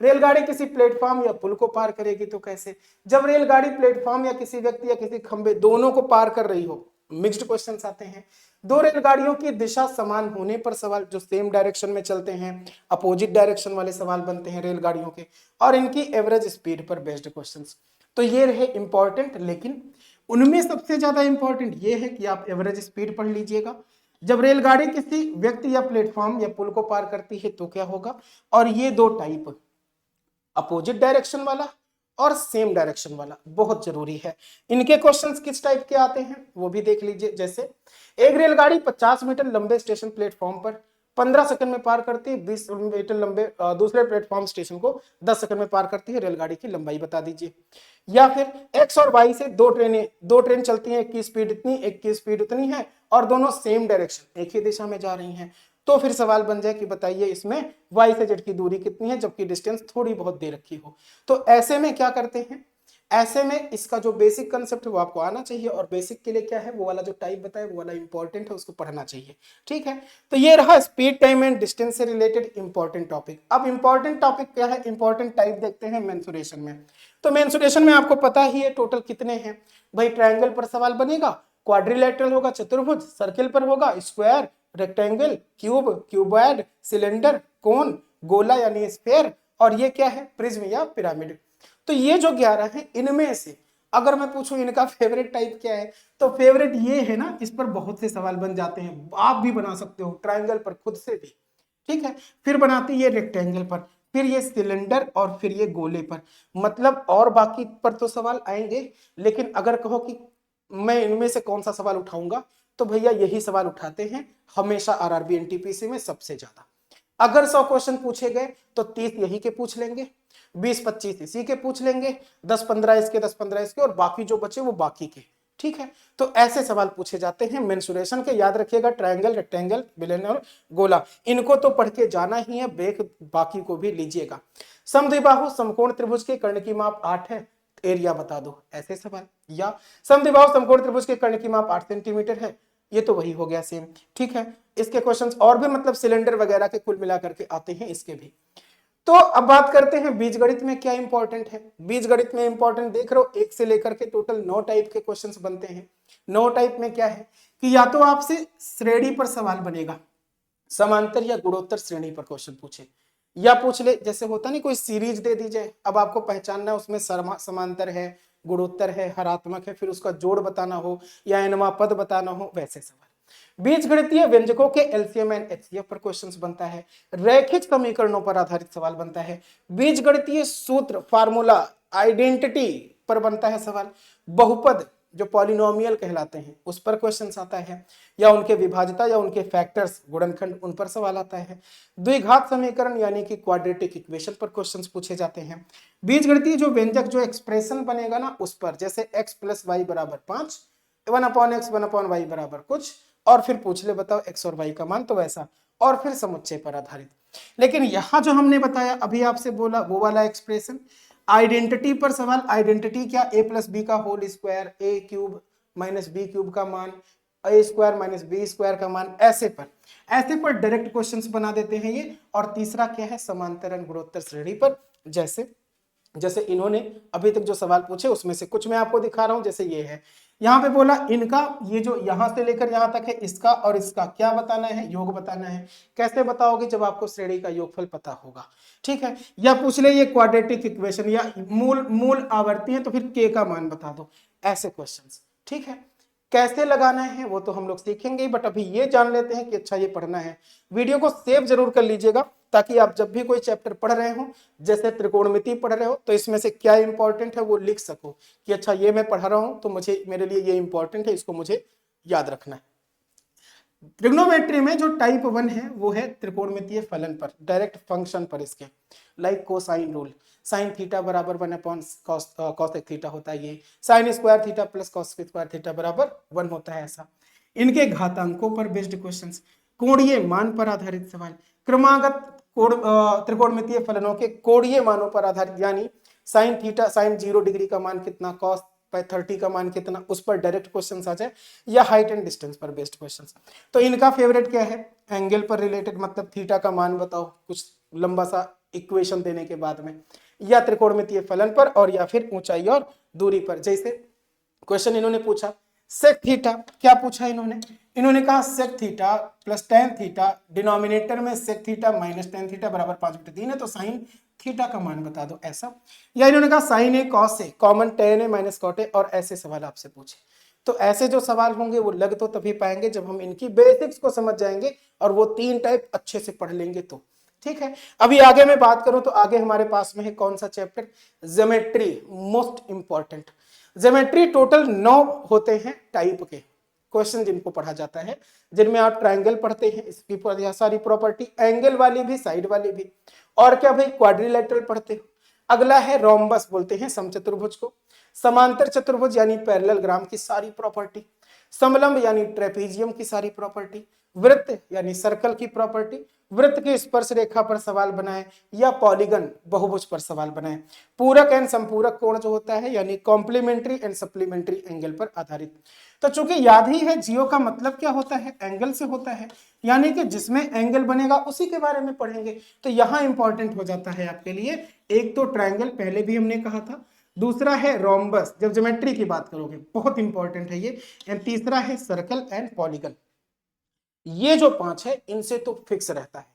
रेलगाड़ी किसी प्लेटफॉर्म या पुल को पार करेगी तो कैसे, जब रेलगाड़ी प्लेटफॉर्म या किसी व्यक्ति या किसी खंभे दोनों को पार कर रही हो, मिक्स्ड क्वेश्चंस आते हैं। 2 रेलगाड़ियों की दिशा समान होने पर सवाल, जो सेम डायरेक्शन में चलते हैं, अपोजिट डायरेक्शन वाले सवाल बनते हैं रेलगाड़ियों के, और इनकी एवरेज स्पीड पर बेस्ड क्वेश्चंस। तो ये रहे इंपॉर्टेंट, लेकिन उनमें सबसे ज्यादा इंपॉर्टेंट ये है कि आप एवरेज स्पीड पढ़ लीजिएगा। जब रेलगाड़ी किसी व्यक्ति या प्लेटफॉर्म या पुल को पार करती है तो क्या होगा, और ये दो टाइप, अपोजिट डायरेक्शन वाला और सेम डायरेक्शन वाला, बहुत जरूरी है। इनके क्वेश्चंस किस टाइप के आते हैं वो भी देख लीजिए। जैसे एक रेलगाड़ी 50 मीटर लंबे स्टेशन प्लेटफॉर्म पर 15 सेकंड में पार करती है, 20 मीटर लंबे दूसरे प्लेटफॉर्म स्टेशन को 10 सेकंड में पार करती है, रेलगाड़ी की लंबाई बता दीजिए। या फिर एक्स और वाई से दो ट्रेन चलती हैं, एक की स्पीड इतनी, एक की स्पीड उतनी है, और दोनों सेम डायरेक्शन, एक ही दिशा में जा रही हैं। तो फिर सवाल बन जाए कि बताइए इसमें वाई से जेड की दूरी कितनी है, जबकि डिस्टेंस थोड़ी बहुत दे रखी हो। तो ऐसे में क्या करते हैं, ऐसे में इसका जो बेसिक कंसेप्ट है वो आपको आना चाहिए, और बेसिक के लिए क्या है, वो वाला जो टाइप बताया वो वाला इंपॉर्टेंट है, उसको पढ़ना चाहिए। ठीक है, तो ये रहा स्पीड, टाइम एंड डिस्टेंस से रिलेटेड इंपॉर्टेंट टॉपिक। अब इंपॉर्टेंट टॉपिक क्या है, इंपॉर्टेंट टाइप देखते हैं मेंसुरेशन में। तो मेंसुरेशन में आपको पता ही है टोटल कितने हैं भाई। ट्रायंगल पर सवाल बनेगा, क्वाड्रिलेटरल होगा चतुर्भुज, सर्किल पर होगा square, rectangle, cube, cuboid, cylinder, cone, गोला यानी स्फीयर, और ये क्या है, प्रिज्म या पिरामिड। तो ये जो 11 है, इनमें से अगर मैं पूछूं इनका फेवरेट टाइप क्या है, तो फेवरेट ये है ना, इस पर बहुत से सवाल बन जाते हैं, आप भी बना सकते हो ट्रायंगल पर खुद से भी। ठीक है, फिर बनाते ये रेक्टेंगल पर, फिर ये सिलेंडर, और फिर ये गोले पर। मतलब और बाकी पर तो सवाल आएंगे, लेकिन अगर कहो कि मैं इनमें से कौन सा सवाल उठाऊंगा, तो भैया यही सवाल उठाते हैं हमेशा आरआरबी एनटीपीसी में सबसे ज्यादा। अगर 100 क्वेश्चन पूछे गए तो 30 यही के पूछ लेंगे, 20-25 इसी के पूछ लेंगे, 10-15 इसके, 10-15 इसके, और बाकी जो बचे वो बाकी के। ठीक है, तो ऐसे सवाल पूछे जाते हैं मेंसुरेशन के। याद रखिएगा ट्रायंगल, रेक्टेंगल, बिलियन और गोला, इनको तो पढ़ के जाना ही है, ब्रेक बाकी को भी लीजिएगा। समद्विबाहु समकोण त्रिभुज के कर्ण की माप 8 है, एरिया बता दो, ऐसे सवाल। या समद्विबाहु समकोण त्रिभुज के कर्ण की माप 8 सेंटीमीटर है, ये तो वही हो गया सेम। ठीक है, इसके क्वेश्चंस और भी मतलब सिलेंडर वगैरह के कुल मिलाकर के आते हैं इसके भी। तो अब बात करते हैं बीजगणित में क्या इंपॉर्टेंट है। बीजगणित में इंपॉर्टेंट देख रहे हो, 1 से लेकर के टोटल 9 टाइप के क्वेश्चंस बनते हैं। 9 टाइप में क्या है कि या तो आपसे श्रेणी पर सवाल बनेगा, समांतर या गुणोत्तर श्रेणी पर क्वेश्चन पूछे, या पूछ ले जैसे होता नहीं कोई सीरीज दे दी जाए, अब आपको पहचानना है उसमें समांतर है, गुणोत्तर है, हरात्मक है, फिर उसका जोड़ बताना हो या एनवा पद बताना हो, वैसे सवाल। बीजगणितीय व्यंजकों के एलसीएम एंड एचसीएफ पर क्वेश्चंस बनता है। रैखिक समीकरणों पर आधारित सवाल बनता है। बीजगणितीय सूत्र, फार्मूला, आइडेंटिटी पर बनता है सवाल। बहुपद जो पॉलिनोमियल कहलाते हैं उस पर क्वेश्चंस आता है, या उनके विभाज्यता या उनके फैक्टर्स, गुणनखंड, उन पर सवाल आता है। द्विघात समीकरण यानी कि क्वाड्रेटिक इक्वेशन पर क्वेश्चंस पूछे जाते हैं। बीजगणितीय जो व्यंजक, जो एक्सप्रेशन बनेगा ना उस पर, जैसे x प्लस वाई बराबर 5, 1/x 1/y बराबर कुछ, और फिर पूछ ले बताओ x और y का मान, तो वैसा, और फिर समुच्चय पर आधारित। लेकिन यहां जो हमने बताया अभी आपसे बोला वो वाला एक्सप्रेशन, आइडेंटिटी पर सवाल। आइडेंटिटी क्या, a प्लस बी का whole square, a cube minus b cube का मान, a square minus b square का मान, ऐसे पर डायरेक्ट क्वेश्चंस बना देते हैं ये। और तीसरा क्या है, समांतरण गुणोत्तर श्रेणी पर। जैसे इन्होंने अभी तक जो सवाल पूछे उसमें से कुछ मैं आपको दिखा रहा हूं। जैसे ये है, यहां पे बोला इनका, ये जो यहां से लेकर यहां तक है, इसका और इसका क्या बताना है, योग बताना है। कैसे बताओगे, जब आपको श्रेणी का योगफल पता होगा। ठीक है, या पूछ ले ये क्वाड्रेटिक इक्वेशन या मूल आवर्ती है तो फिर के का मान बता दो, ऐसे क्वेश्चंस। ठीक है, कैसे लगाना है वो तो हम लोग सीखेंगे, बट अभी ये जान लेते हैं कि अच्छा ये पढ़ना है। वीडियो को सेव जरूर कर लीजिएगा, ताकि आप जब भी कोई चैप्टर पढ़ रहे हो, जैसे त्रिकोणमिति पढ़ रहे हो, तो इसमें से क्या इंपॉर्टेंट है वो लिख सको कि अच्छा ये मैं पढ़ रहा हूं तो मेरे लिए ये इंपॉर्टेंट है, इसको मुझे याद रखना है। ट्रिग्नोमेट्री में जो टाइप 1 है वो है त्रिकोणमितीय फलन पर, डायरेक्ट फंक्शन पर इसके, like cosine rule, sine theta बराबर 1/cos थीटा होता है, ये sine square theta plus cos square theta बराबर 1 होता है ऐसा। इनके घातांकों पर बेस्ड क्वेश्चंस, कोणीय मान पर आधारित सवाल, क्रमागत त्रिकोणमितीय फलनों के कोणीय मानों पर आधारित, यानी साइन थीटा, साइन 0 डिग्री का मान कितना, कॉस 30 का मान कितना, उस पर डायरेक्ट क्वेश्चंस आ जाए, या हाइट एंड डिस्टेंस पर बेस्ड क्वेश्चंस। तो इनका फेवरेट क्या है, एंगल पर रिलेटेड, मतलब थीटा का मान बताओ कुछ लंबा सा इक्वेशन देने के बाद में, या त्रिकोणमितीय फलन पर, और या फिर ऊंचाई और दूरी पर। जैसे क्वेश्चन इन्होंने पूछा सेक थीटा क्या पूछा इन्होंने कहा sec theta plus tan theta, denominator में sec theta minus tan theta बराबर 5/3 है, तो साइन थीटा का मान बता दो ऐसा। या इन्होंने कहा sine a cos a common tan a minus cot a, और ऐसे सवाल आपसे पूछे। तो ऐसे जो सवाल होंगे वो लग तो तभी पाएंगे जब हम इनकी बेसिक्स को समझ जाएंगे और वो 3 टाइप अच्छे से पढ़ लेंगे तो। ठीक है, अभी आगे मैं बात करूं तो आगे हमारे पास में है कौन सा chapter, geometry, most important. Geometry total 9 होते हैं टाइप के क्वेश्चन जिनको पढ़ा जाता है, जिनमें आप ट्रायंगल पढ़ते हैं, इसकी सारी प्रॉपर्टी, एंगल वाली भी साइड वाली भी, और क्या भाई क्वाड्रिलेटरल पढ़ते हो। अगला है रोम्बस, बोलते हैं समचतुर्भुज को, समांतर चतुर्भुज यानी पैरेललोग्राम की सारी प्रॉपर्टी, समलंब यानी ट्रेपीजियम की सारी प्रॉपर्टी, वृत्त यानी सर्कल की प्रॉपर्टी, वृत्त के स्पर्श रेखा पर सवाल बनाए या पॉलीगन बहुभुज पर सवाल बनाए, पूरक एंड संपूरक कोण जो होता है यानी कॉम्प्लीमेंट्री एंड सप्लीमेंट्री एंगल पर आधारित। तो चूंकि याद ही है जियो का मतलब क्या होता है, एंगल से होता है, यानी कि जिसमें एंगल बनेगा उसी के बारे में पढ़ेंगे। तो यहां इंपॉर्टेंट हो जाता है आपके लिए, एक तो ट्रायंगल पहले भी हमने कहा था, दूसरा है रोम्बस जब ज्योमेट्री की बात करोगे बहुत इंपॉर्टेंट है ये, एंड तीसरा है सर्कल एंड पॉलीगन। ये जो 5 है इनसे तो फिक्स रहता है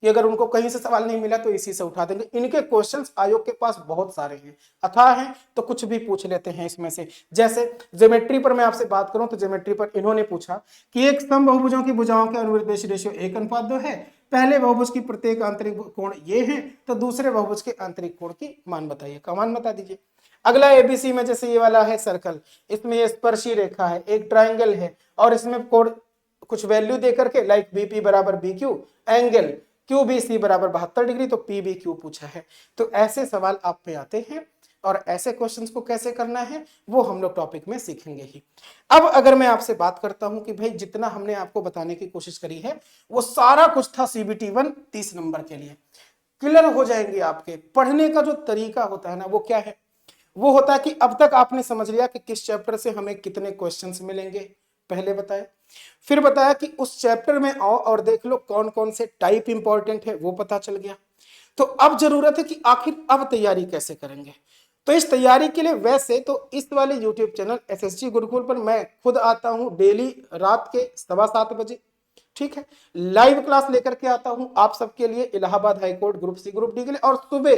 कि अगर उनको कहीं से सवाल नहीं मिला तो इसी से उठा देंगे। इनके क्वेश्चंस आयोग के पास बहुत सारे हैं, अथाह हैं, तो कुछ भी पूछ लेते हैं इसमें से। जैसे ज्योमेट्री पर मैं आपसे बात करूं तो ज्योमेट्री पर इन्होंने पूछा कि एक समबाहुभुजों की भुजाओं के अनुप्रस्थ रेशियो 1:2 है, पहले बहुभुज की प्रत्येक आंतरिक कोण ये है, तो दूसरे बहुभुज के आंतरिक कोण की मान बताइए, का मान बता दीजिए। अगला एबीसी में जैसे ये वाला है सर्कल, इसमें ये स्पर्शी रेखा है, एक ट्राइंगल है, और इसमें कोण कुछ वैल्यू दे करके लाइक बीपी बराबर B Q, angle Q B C बराबर 72 डिग्री, तो पी बी क्यू पूछा है। तो ऐसे सवाल आप पे आते हैं, और ऐसे क्वेश्चंस को कैसे करना है वो हम लोग टॉपिक में सीखेंगे ही। अब अगर मैं आपसे बात करता हूं कि भाई जितना हमने आपको बताने की कोशिश करी है वो सारा कुछ था CBT 1 30 नंबर के लिए, क्लियर हो जाएंगे आपके। पढ़ने का जो तरीका होता है ना वो क्या है, वो होता है कि अब तक आपने समझ लिया कि किस चैप्टर से हमें कितने क्वेश्चंस मिलेंगे, पहले बताया, फिर बताया कि उस चैप्टर में आओ और देख लो कौन कौन से टाइप इंपॉर्टेंट है वो पता चल गया। तो अब जरूरत है कि आखिर अब तैयारी कैसे करेंगे। तो इस तैयारी के लिए वैसे तो इस वाले यूट्यूब चैनल SSG गुरुकुल पर मैं खुद आता हूं डेली रात के 7:15 बजे, ठीक है, लाइव क्लास लेकर के आता हूं आप सबके लिए, Allahabad high court group C group D के लिए, और सुबह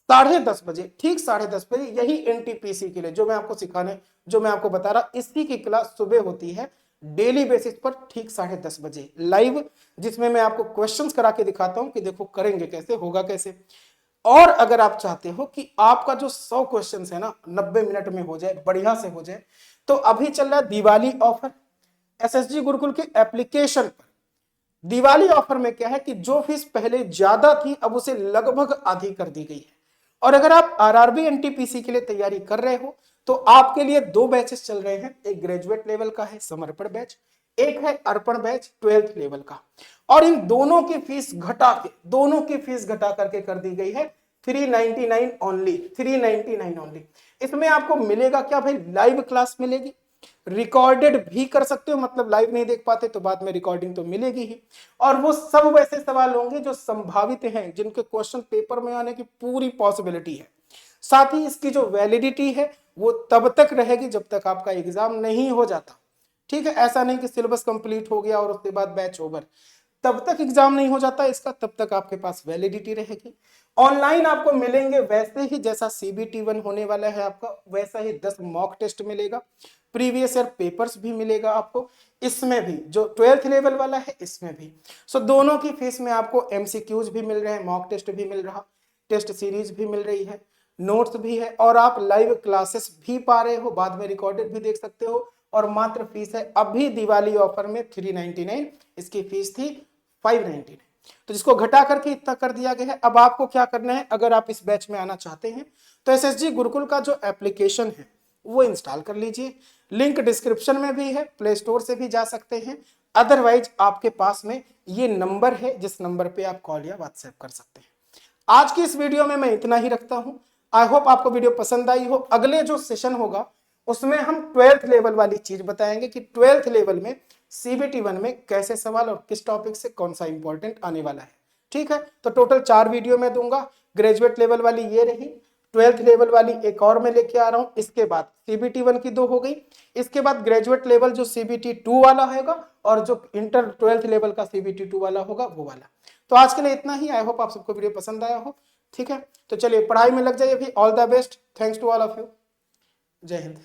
10:30 बजे, ठीक 10:30 बजे यही NTPC के लिए जो मैं आपको सिखाने, जो मैं आपको बता रहा, इसी की क्लास सुबह होती है डेली बेसिस पर ठीक 10:30 बजे लाइव, जिसमें मैं आपको क्वेश्चंस करा के दिखाता हूं कि देखो करेंगे कैसे, होगा कैसे। और अगर आप चाहते हो कि आपका जो 100 क्वेश्चंस है ना 90 मिनट में हो जाए, बढ़िया से हो जाए, तो अभी चल रहा है दिवाली ऑफर SSG गुरुकुल के एप्लीकेशन पर। दिवाली ऑफर में क्या है कि जो फीस पहले ज्यादा थी अब उसे लगभग आधी कर दी गई है। और अगर आप RRB NTPC के लिए तैयारी कर रहे हो तो आपके लिए 2 बैचेस चल रहे हैं, एक ग्रेजुएट लेवल का है समर्पण बैच, एक है अर्पण बैच 12th लेवल का। और इन दोनों की फीस घटा के, दोनों की फीस घटा करके कर दी गई है 399 ओनली, 399 ओनली। इसमें आपको मिलेगा क्या भाई, लाइव क्लास मिलेगी, रिकॉर्डेड भी कर सकते हो, मतलब लाइव नहीं देख पाते तो बाद में रिकॉर्डिंग तो मिलेगी ही, और वो सब वैसे सवाल होंगे जो संभावित हैं, जिनके क्वेश्चन पेपर में आने की पूरी पॉसिबिलिटी है। साथ ही इसकी जो वैलिडिटी है वो तब तक रहेगी जब तक आपका एग्जाम नहीं हो जाता, ठीक है। ऐसा नहीं कि सिलेबस कंप्लीट हो गया और उसके बाद बैच ओवर, तब तक एग्जाम नहीं हो जाता इसका, तब तक आपके पास वैलिडिटी रहेगी। ऑनलाइन आपको मिलेंगे वैसे ही जैसा CBT 1 होने वाला है आपका, वैसा ही 10 मॉक टेस्ट मिलेगा, प्रीवियस ईयर पेपर्स भी मिलेगा आपको, इसमें भी जो 12th लेवल वाला है इसमें भी। सो दोनों की फीस में आपको MCQs भी मिल रहे हैं, मॉक टेस्ट भी मिल रहा, टेस्ट सीरीज भी मिल रही है, नोट्स भी है, और आप लाइव क्लासेस भी पा रहे हो, बाद में रिकॉर्डेड भी देख सकते हो। और मात्र फीस है अभी दिवाली ऑफर में 399, इसकी फीस थी 599, तो जिसको घटा करके इतना कर दिया गया है। अब आपको क्या करना है, अगर आप इस बैच में आना चाहते हैं तो SSG गुरुकुल का जो एप्लीकेशन है वो इंस्टॉल कर लीजिए, लिंक डिस्क्रिप्शन में भी है, प्ले स्टोर से भी जा सकते हैं, अदरवाइज आपके पास में ये नंबर है जिस नंबर पे आप कॉल या व्हाट्सएप कर सकते हैं। आज की इस वीडियो में मैं इतना ही रखता हूं, आई होप आपको वीडियो पसंद आई हो। अगले जो सेशन होगा उसमें हम 12th लेवल वाली चीज बताएंगे कि 12th लेवल में CBT 1 में कैसे सवाल और किस टॉपिक से कौन सा इंपॉर्टेंट आने वाला है, ठीक है। तो टोटल 4 वीडियो मैं दूंगा, ग्रेजुएट लेवल वाली ये रही, ट्वेल्थ लेवल वाली एक और मैं लेके आ रहा हूं। इसके बाद CBT 1 की 2 हो गई। इसके बाद ग्रेजुएट लेवल जो CBT 2 वाला होगा और जो इंटर ट्वेल्थ लेवल का CBT 2 वाला होगा वो वाला। तो आज के लिए इतना ही। आई होप आप सबको वीडियो पसंद आया हो। ठीक है, तो चलिए पढ़ाई में लग जाइए भी। All the best, thanks to all of you. जय हिंद।